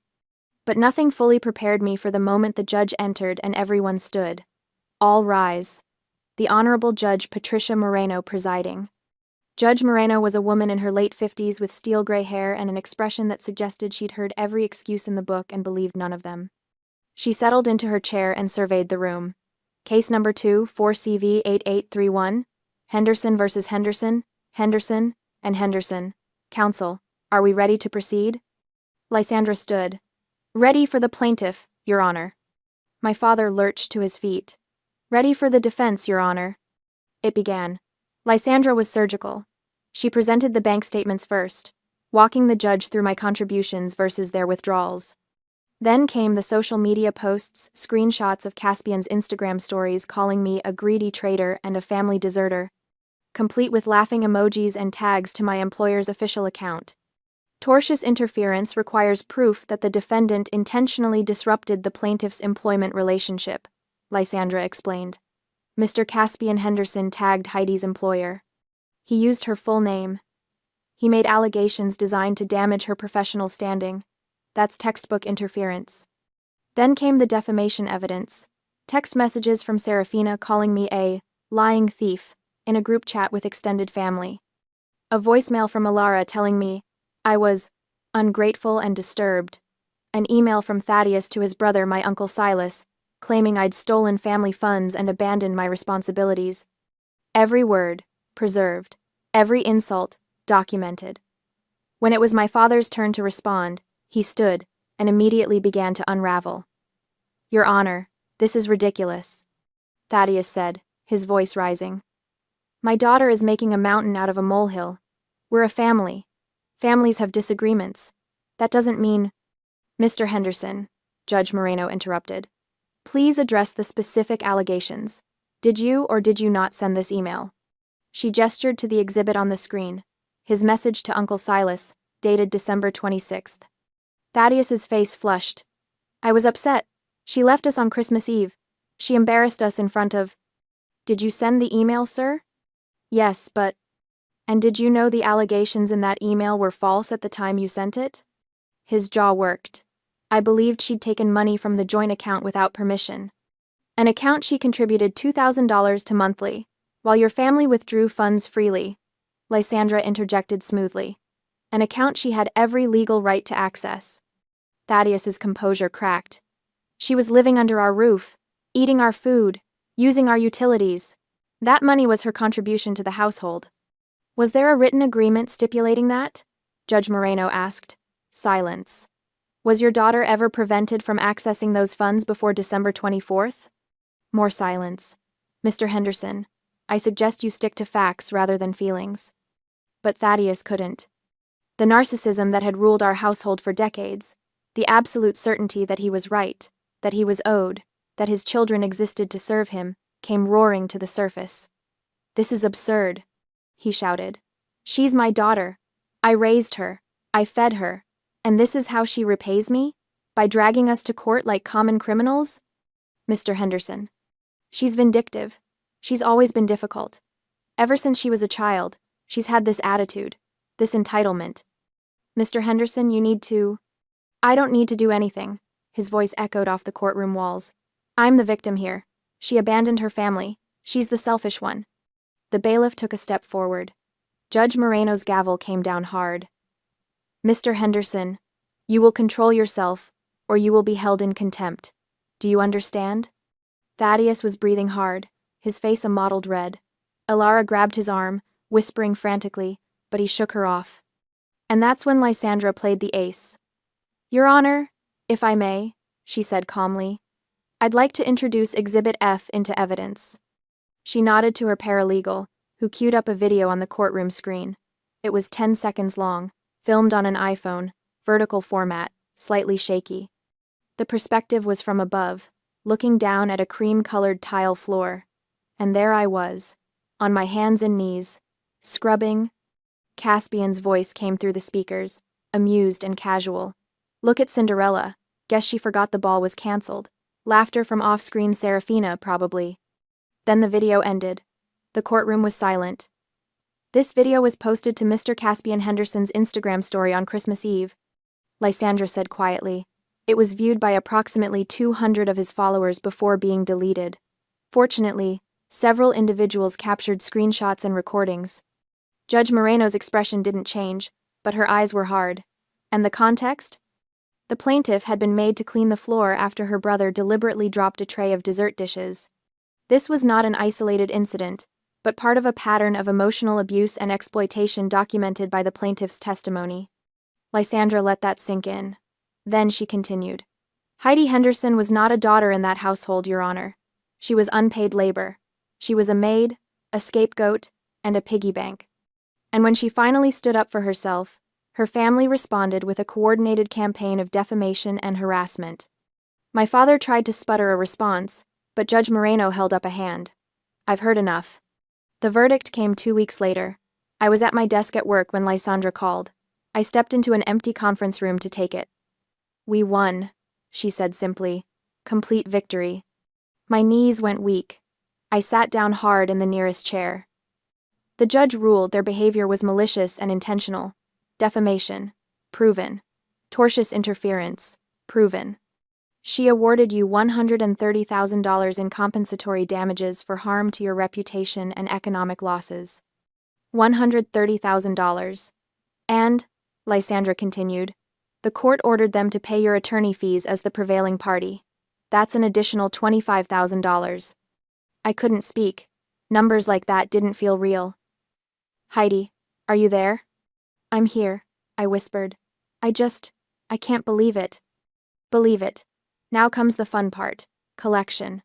But nothing fully prepared me for the moment the judge entered and everyone stood. All rise. The Honorable Judge Patricia Moreno presiding. Judge Moreno was a woman in her late 50s with steel gray hair and an expression that suggested she'd heard every excuse in the book and believed none of them. She settled into her chair and surveyed the room. Case number 2, 4CV 8831, Henderson versus Henderson, Henderson, and Henderson. Counsel, are we ready to proceed? Lysandra stood. "Ready for the plaintiff, Your Honor." My father lurched to his feet. "Ready for the defense, Your Honor." It began. Lysandra was surgical. She presented the bank statements first, walking the judge through my contributions versus their withdrawals. Then came the social media posts, screenshots of Caspian's Instagram stories calling me a greedy traitor and a family deserter, complete with laughing emojis and tags to my employer's official account. Tortious interference requires proof that the defendant intentionally disrupted the plaintiff's employment relationship, Lysandra explained. Mr. Caspian Henderson tagged Heidi's employer. He used her full name. He made allegations designed to damage her professional standing. That's textbook interference. Then came the defamation evidence. Text messages from Serafina calling me a lying thief in a group chat with extended family. A voicemail from Alara telling me I was ungrateful and disturbed. An email from Thaddeus to his brother, my Uncle Silas, claiming I'd stolen family funds and abandoned my responsibilities. Every word, preserved. Every insult, documented. When it was my father's turn to respond, he stood and immediately began to unravel. "Your Honor, this is ridiculous," Thaddeus said, his voice rising. "My daughter is making a mountain out of a molehill. We're a family. Families have disagreements. That doesn't mean—" "Mr. Henderson," Judge Moreno interrupted, "please address the specific allegations. Did you or did you not send this email?" She gestured to the exhibit on the screen, his message to Uncle Silas, dated December 26th. Thaddeus's face flushed. "I was upset. She left us on Christmas Eve. She embarrassed us in front of—" "Did you send the email, sir?" "Yes, but—" "And did you know the allegations in that email were false at the time you sent it?" His jaw worked. "I believed she'd taken money from the joint account without permission. An account she contributed $2,000 to monthly, while your family withdrew funds freely," Lysandra interjected smoothly. "An account she had every legal right to access." Thaddeus's composure cracked. "She was living under our roof, eating our food, using our utilities. That money was her contribution to the household." "Was there a written agreement stipulating that?" Judge Moreno asked. Silence. "Was your daughter ever prevented from accessing those funds before December 24th? More silence. "Mr. Henderson, I suggest you stick to facts rather than feelings." But Thaddeus couldn't. The narcissism that had ruled our household for decades, the absolute certainty that he was right, that he was owed, that his children existed to serve him, came roaring to the surface. "This is absurd," he shouted. "She's my daughter. I raised her. I fed her. And this is how she repays me? By dragging us to court like common criminals? Mr. Henderson. She's vindictive. She's always been difficult. Ever since she was a child, she's had this attitude, this entitlement. Mr. Henderson, you need to... I don't need to do anything. His voice echoed off the courtroom walls. I'm the victim here. She abandoned her family. She's the selfish one. The bailiff took a step forward. Judge Moreno's gavel came down hard. Mr. Henderson, you will control yourself, or you will be held in contempt. Do you understand? Thaddeus was breathing hard, his face a mottled red. Elara grabbed his arm, whispering frantically, but he shook her off. And that's when Lysandra played the ace. Your Honor, if I may, she said calmly, I'd like to introduce Exhibit F into evidence. She nodded to her paralegal, who queued up a video on the courtroom screen. It was 10 seconds long, filmed on an iPhone, vertical format, slightly shaky. The perspective was from above, looking down at a cream-colored tile floor. And there I was, on my hands and knees, scrubbing. Caspian's voice came through the speakers, amused and casual. Look at Cinderella. Guess she forgot the ball was cancelled. Laughter from off-screen Serafina, probably. Then the video ended. The courtroom was silent. This video was posted to Mr. Caspian Henderson's Instagram story on Christmas Eve, Lysandra said quietly. It was viewed by approximately 200 of his followers before being deleted. Fortunately, several individuals captured screenshots and recordings. Judge Moreno's expression didn't change, but her eyes were hard. And the context? The plaintiff had been made to clean the floor after her brother deliberately dropped a tray of dessert dishes. This was not an isolated incident, but part of a pattern of emotional abuse and exploitation documented by the plaintiff's testimony. Lysandra let that sink in. Then she continued. Heidi Henderson was not a daughter in that household, Your Honor. She was unpaid labor. She was a maid, a scapegoat, and a piggy bank. And when she finally stood up for herself, her family responded with a coordinated campaign of defamation and harassment. My father tried to sputter a response, but Judge Moreno held up a hand. I've heard enough. The verdict came 2 weeks later. I was at my desk at work when Lysandra called. I stepped into an empty conference room to take it. We won, she said simply. Complete victory. My knees went weak. I sat down hard in the nearest chair. The judge ruled their behavior was malicious and intentional. Defamation. Proven. Tortious interference. Proven. She awarded you $130,000 in compensatory damages for harm to your reputation and economic losses. $130,000. And, Lysandra continued, the court ordered them to pay your attorney fees as the prevailing party. That's an additional $25,000. I couldn't speak. Numbers like that didn't feel real. Heidi, are you there? I'm here, I whispered. I can't believe it. Believe it. Now comes the fun part. Collection.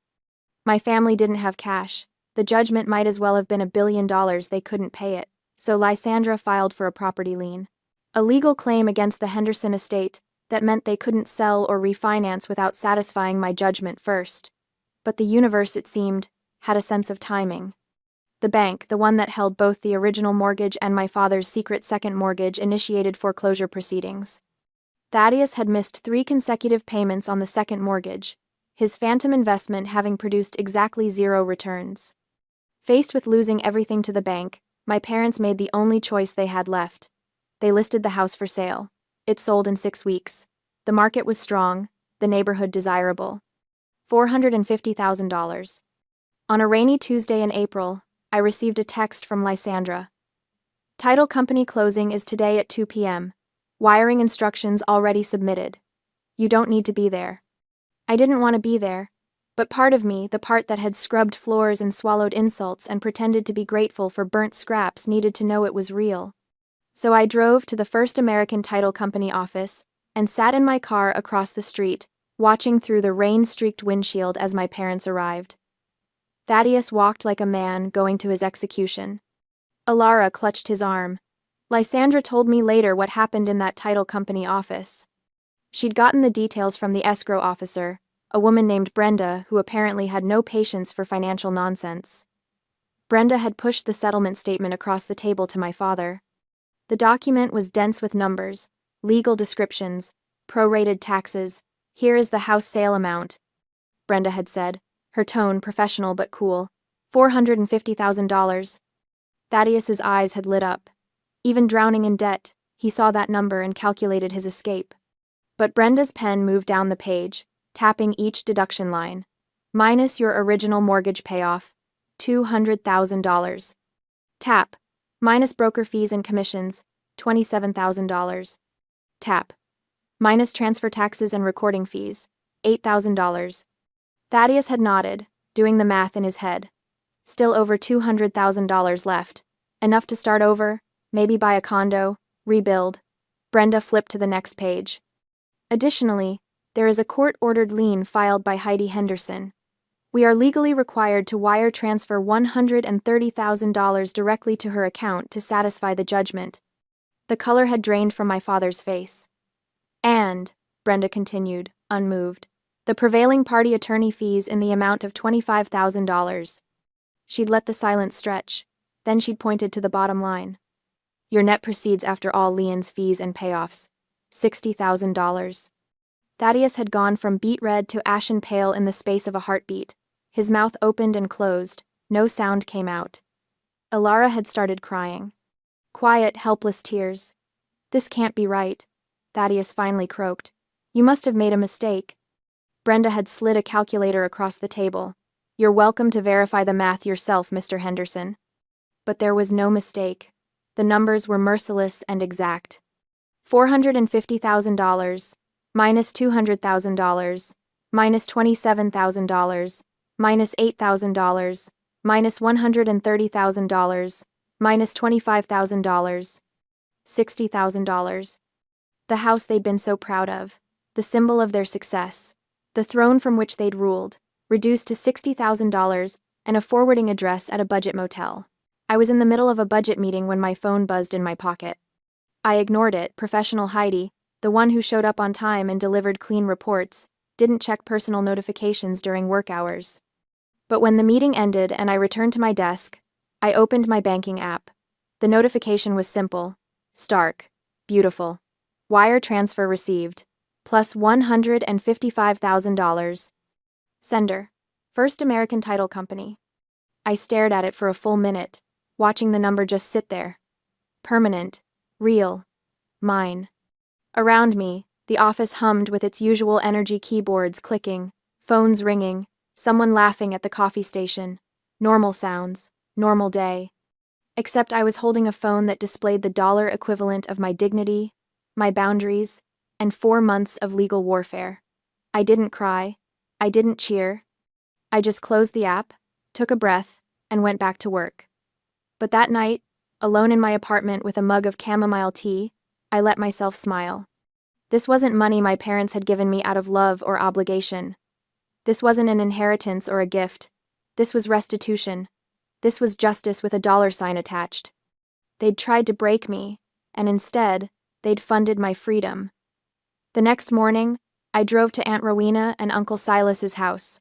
My family didn't have cash. The judgment might as well have been $1 billion, they couldn't pay it. So Lysandra filed for a property lien. A legal claim against the Henderson estate that meant they couldn't sell or refinance without satisfying my judgment first. But the universe, it seemed, had a sense of timing. The bank, the one that held both the original mortgage and my father's secret second mortgage, initiated foreclosure proceedings. Thaddeus had missed 3 consecutive payments on the second mortgage, his phantom investment having produced exactly 0 returns. Faced with losing everything to the bank, my parents made the only choice they had left. They listed the house for sale. It sold in 6 weeks. The market was strong, the neighborhood desirable. $450,000. On a rainy Tuesday in April, I received a text from Lysandra. Title company closing is today at 2 p.m. Wiring instructions already submitted. You don't need to be there. I didn't want to be there, but part of me, the part that had scrubbed floors and swallowed insults and pretended to be grateful for burnt scraps, needed to know it was real. So I drove to the First American Title Company office and sat in my car across the street, watching through the rain-streaked windshield as my parents arrived. Thaddeus walked like a man going to his execution. Elara clutched his arm. Lysandra told me later what happened in that title company office. She'd gotten the details from the escrow officer, a woman named Brenda who apparently had no patience for financial nonsense. Brenda had pushed the settlement statement across the table to my father. The document was dense with numbers, legal descriptions, prorated taxes. Here is the house sale amount, Brenda had said, her tone professional but cool. $450,000. Thaddeus's eyes had lit up. Even drowning in debt, he saw that number and calculated his escape. But Brenda's pen moved down the page, tapping each deduction line. Minus your original mortgage payoff, $200,000. Tap. Minus broker fees and commissions, $27,000. Tap. Minus transfer taxes and recording fees, $8,000. Thaddeus had nodded, doing the math in his head. Still over $200,000 left. Enough to start over, maybe buy a condo, rebuild. Brenda flipped to the next page. Additionally, there is a court-ordered lien filed by Heidi Henderson. We are legally required to wire transfer $130,000 directly to her account to satisfy the judgment. The color had drained from my father's face. And, Brenda continued, unmoved, the prevailing party attorney fees in the amount of $25,000. She'd let the silence stretch, then she'd pointed to the bottom line. Your net proceeds after all liens, fees, and payoffs, $60,000. Thaddeus had gone from beet red to ashen pale in the space of a heartbeat. His mouth opened and closed, no sound came out. Alara had started crying. Quiet, helpless tears. This can't be right, Thaddeus finally croaked. You must have made a mistake. Brenda had slid a calculator across the table. You're welcome to verify the math yourself, Mr. Henderson. But there was no mistake. The numbers were merciless and exact. $450,000, minus $200,000, minus $27,000, minus $8,000, minus $130,000, minus $25,000, $60,000. The house they'd been so proud of, the symbol of their success, the throne from which they'd ruled, reduced to $60,000 and a forwarding address at a budget motel. I was in the middle of a budget meeting when my phone buzzed in my pocket. I ignored it. Professional Heidi, the one who showed up on time and delivered clean reports, didn't check personal notifications during work hours. But when the meeting ended and I returned to my desk, I opened my banking app. The notification was simple, stark, beautiful. Wire transfer received, plus $155,000. Sender, First American Title Company. I stared at it for a full minute, watching the number just sit there. Permanent, real, mine. Around me, the office hummed with its usual energy, keyboards clicking, phones ringing, someone laughing at the coffee station. Normal sounds, normal day. Except I was holding a phone that displayed the dollar equivalent of my dignity, my boundaries, and 4 months of legal warfare. I didn't cry. I didn't cheer. I just closed the app, took a breath, and went back to work. But that night, alone in my apartment with a mug of chamomile tea, I let myself smile. This wasn't money my parents had given me out of love or obligation. This wasn't an inheritance or a gift. This was restitution. This was justice with a dollar sign attached. They'd tried to break me, and instead, they'd funded my freedom. The next morning, I drove to Aunt Rowena and Uncle Silas's house.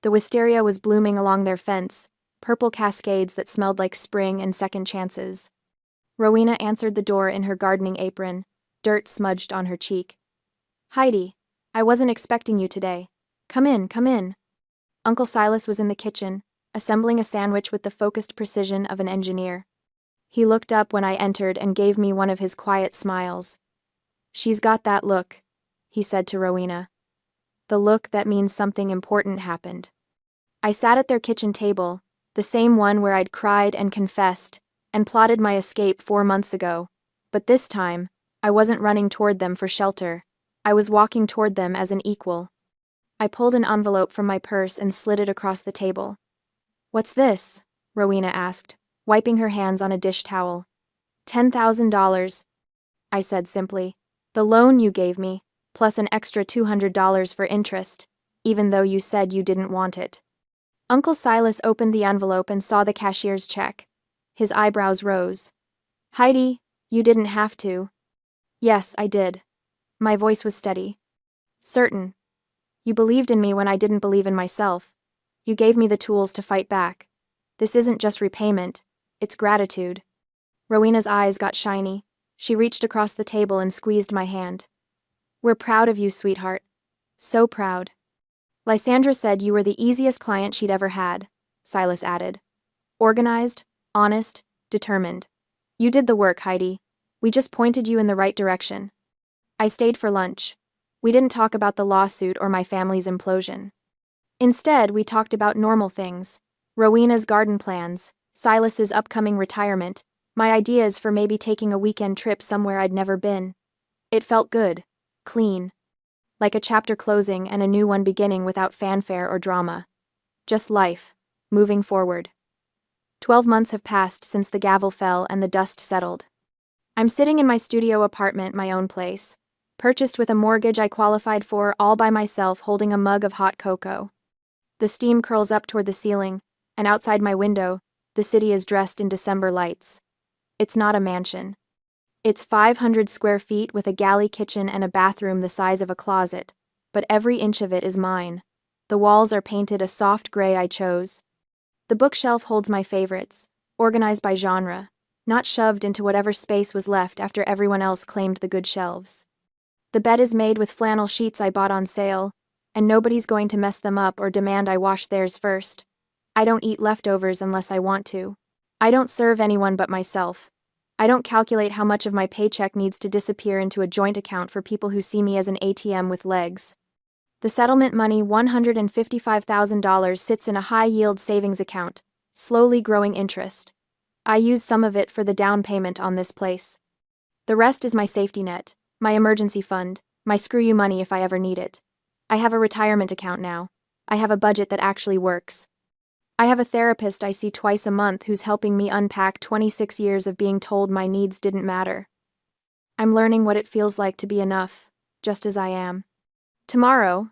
The wisteria was blooming along their fence, purple cascades that smelled like spring and second chances. Rowena answered the door in her gardening apron, dirt smudged on her cheek. Heidi, I wasn't expecting you today. Come in, come in. Uncle Silas was in the kitchen, assembling a sandwich with the focused precision of an engineer. He looked up when I entered and gave me one of his quiet smiles. She's got that look, he said to Rowena. The look that means something important happened. I sat at their kitchen table, the same one where I'd cried and confessed, and plotted my escape 4 months ago. But this time, I wasn't running toward them for shelter. I was walking toward them as an equal. I pulled an envelope from my purse and slid it across the table. What's this? Rowena asked, wiping her hands on a dish towel. $10,000, I said simply. The loan you gave me, plus an extra $200 for interest, even though you said you didn't want it. Uncle Silas opened the envelope and saw the cashier's check. His eyebrows rose. Heidi, you didn't have to. Yes, I did. My voice was steady. Certain. You believed in me when I didn't believe in myself. You gave me the tools to fight back. This isn't just repayment, it's gratitude. Rowena's eyes got shiny. She reached across the table and squeezed my hand. "We're proud of you, sweetheart. So proud." "Lysandra said you were the easiest client she'd ever had," Silas added. "Organized, honest, determined. You did the work, Heidi. We just pointed you in the right direction." I stayed for lunch. We didn't talk about the lawsuit or my family's implosion. Instead, we talked about normal things. Rowena's garden plans, Silas's upcoming retirement, my ideas for maybe taking a weekend trip somewhere I'd never been. It felt good, clean. Like a chapter closing and a new one beginning without fanfare or drama. Just life, moving forward. 12 months have passed since the gavel fell and the dust settled. I'm sitting in my studio apartment, my own place, purchased with a mortgage I qualified for, all by myself, holding a mug of hot cocoa. The steam curls up toward the ceiling, and outside my window, the city is dressed in December lights. It's not a mansion. It's 500 square feet with a galley kitchen and a bathroom the size of a closet, but every inch of it is mine. The walls are painted a soft gray I chose. The bookshelf holds my favorites, organized by genre, not shoved into whatever space was left after everyone else claimed the good shelves. The bed is made with flannel sheets I bought on sale, and nobody's going to mess them up or demand I wash theirs first. I don't eat leftovers unless I want to. I don't serve anyone but myself. I don't calculate how much of my paycheck needs to disappear into a joint account for people who see me as an ATM with legs. The settlement money, $155,000, sits in a high-yield savings account, slowly growing interest. I use some of it for the down payment on this place. The rest is my safety net, my emergency fund, my screw-you money if I ever need it. I have a retirement account now. I have a budget that actually works. I have a therapist I see twice a month who's helping me unpack 26 years of being told my needs didn't matter. I'm learning what it feels like to be enough, just as I am. Tomorrow,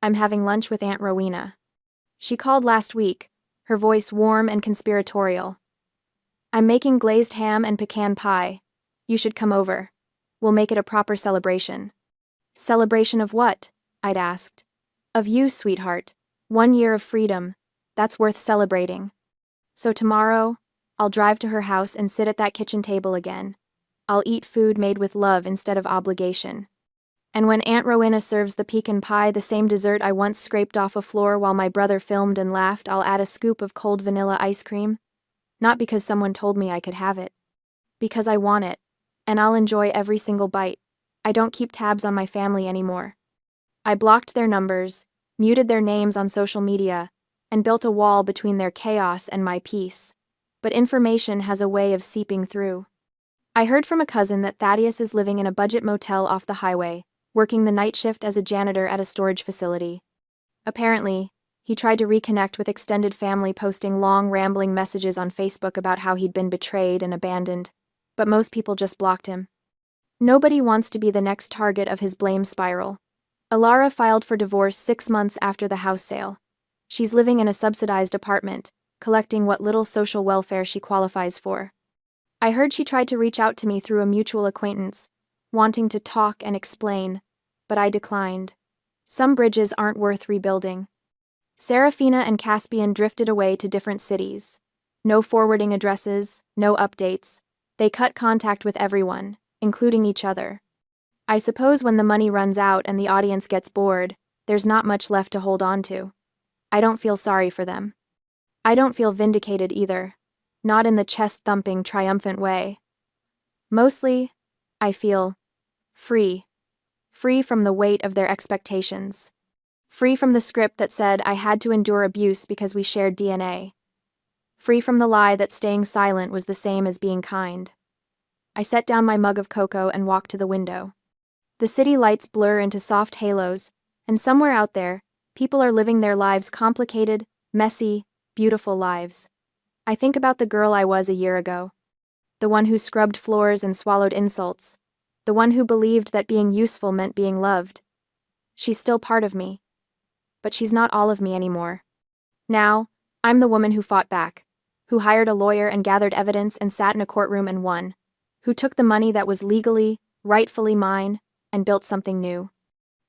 I'm having lunch with Aunt Rowena. She called last week, her voice warm and conspiratorial. "I'm making glazed ham and pecan pie. You should come over. We'll make it a proper celebration." "Celebration of what?" I'd asked. "Of you, sweetheart. 1 year of freedom. That's worth celebrating." So tomorrow, I'll drive to her house and sit at that kitchen table again. I'll eat food made with love instead of obligation. And when Aunt Rowena serves the pecan pie, the same dessert I once scraped off a floor while my brother filmed and laughed, I'll add a scoop of cold vanilla ice cream. Not because someone told me I could have it. Because I want it, and I'll enjoy every single bite. I don't keep tabs on my family anymore. I blocked their numbers, muted their names on social media, and built a wall between their chaos and my peace. But information has a way of seeping through. I heard from a cousin that Thaddeus is living in a budget motel off the highway, working the night shift as a janitor at a storage facility. Apparently, he tried to reconnect with extended family, posting long, rambling messages on Facebook about how he'd been betrayed and abandoned, but most people just blocked him. Nobody wants to be the next target of his blame spiral. Alara filed for divorce 6 months after the house sale. She's living in a subsidized apartment, collecting what little social welfare she qualifies for. I heard she tried to reach out to me through a mutual acquaintance, wanting to talk and explain, but I declined. Some bridges aren't worth rebuilding. Serafina and Caspian drifted away to different cities. No forwarding addresses, no updates. They cut contact with everyone, including each other. I suppose when the money runs out and the audience gets bored, there's not much left to hold on to. I don't feel sorry for them. I don't feel vindicated either, not in the chest-thumping, triumphant way. Mostly, I feel free. Free from the weight of their expectations. Free from the script that said I had to endure abuse because we shared DNA. Free from the lie that staying silent was the same as being kind. I set down my mug of cocoa and walked to the window. The city lights blur into soft halos, and somewhere out there, people are living their lives, complicated, messy, beautiful lives. I think about the girl I was a year ago. The one who scrubbed floors and swallowed insults. The one who believed that being useful meant being loved. She's still part of me. But she's not all of me anymore. Now, I'm the woman who fought back, who hired a lawyer and gathered evidence and sat in a courtroom and won, who took the money that was legally, rightfully mine, and built something new.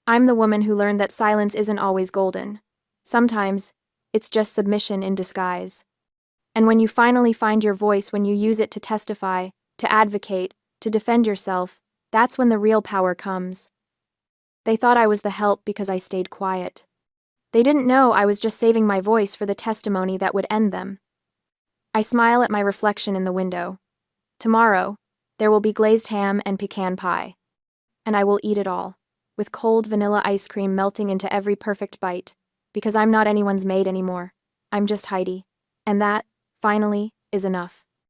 I'm the woman who learned that silence isn't always golden. Sometimes, it's just submission in disguise. And when you finally find your voice, when you use it to testify, to advocate, To defend yourself, that's when the real power comes. They thought I was the help because I stayed quiet. They didn't know I was just saving my voice for the testimony that would end them. I smile at my reflection in the window. Tomorrow, there will be glazed ham and pecan pie. And I will eat it all, with cold vanilla ice cream melting into every perfect bite, because I'm not anyone's maid anymore. I'm just Heidi. And that, finally, is enough.